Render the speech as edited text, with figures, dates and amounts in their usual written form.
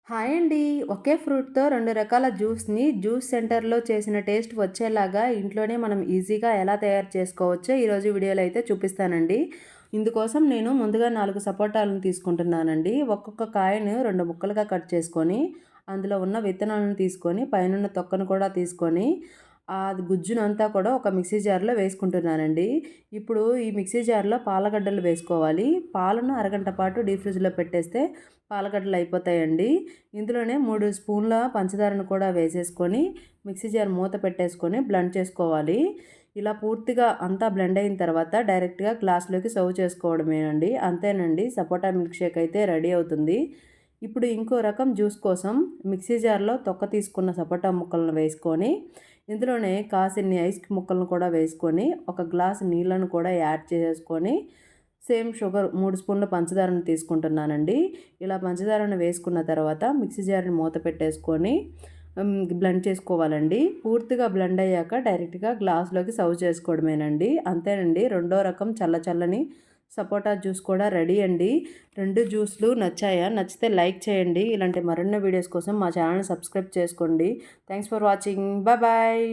Hi అండి. ఒకే ఫ్రూట్‌తో 2 రకాల juice సెంటర్‌లో చేసిన టేస్ట్ వచ్చేలాగా ఇంట్లోనే మనం ఈజీగా ఎలా తయారు చేసుకోవచ్చో ఈరోజు వీడియోలో అయితే చూపిస్తానండి. ఇందుకోసం నేను ముందుగా 4 సపోటాలను తీసుకుంటున్నానండి. ఒక్కొక్క కాయను 2 ముక్కలుగా కట్ చేసుకొని, అందులో ఉన్న విత్తనాలను తీసుకొని, పైనున్న తొక్కను కూడా తీసుకొని, అది గుజ్జునంతా కూడా ఒక మిక్సీ జార్‌లో వేసుకుంటున్నానండి. ఇప్పుడు ఈ మిక్సీ జార్‌లో పాలగడ్డలు వేసుకోవాలి. పాలను అరగంట పాటు డీప్ ఫ్రిడ్జ్‌లో పెట్టేస్తే పాలగడ్డలు అయిపోతాయండి. ఇందులోనే 3 స్పూన్ల పంచదారను కూడా వేసేసుకొని మిక్సీ జార్ మూత పెట్టేసుకొని బ్లెండ్ చేసుకోవాలి. ఇలా పూర్తిగా అంతా బ్లెండ్ అయిన తర్వాత డైరెక్ట్‌గా గ్లాస్‌లోకి సర్వ్ చేసుకోవడమేనండి. అంతేనండి, సపోటా మిల్క్ షేక్ అయితే రెడీ అవుతుంది. ఇప్పుడు ఇంకో రకం జ్యూస్ కోసం మిక్సీ జార్‌లో తొక్క తీసుకున్న సపోటా ముక్కలను వేసుకొని, ఇందులోనే కాసిన్ని ఐస్ ముక్కలను కూడా వేసుకొని, ఒక గ్లాస్ నీళ్ళను కూడా యాడ్ చేసేసుకొని, సేమ్ షుగర్ 3 స్పూన్ల పంచదారను తీసుకుంటున్నానండి. ఇలా పంచదారను వేసుకున్న తర్వాత మిక్సీ జార్‌ని మూత పెట్టేసుకొని బ్లెండ్ చేసుకోవాలండి. పూర్తిగా బ్లెండ్ అయ్యాక డైరెక్ట్‌గా గ్లాస్‌లోకి సర్వ్ చేసుకోవడమేనండి. అంతేనండి, రెండో రకం చల్లని సపోటా జ్యూస్ కూడా రెడీ అండి. 2 జ్యూస్‌లు నచ్చాయా? నచ్చితే లైక్ చేయండి. ఇలాంటి మరిన్ని వీడియోస్ కోసం మా ఛానల్‌ని సబ్స్క్రైబ్ చేసుకోండి. Thanks for watching. బాయ్.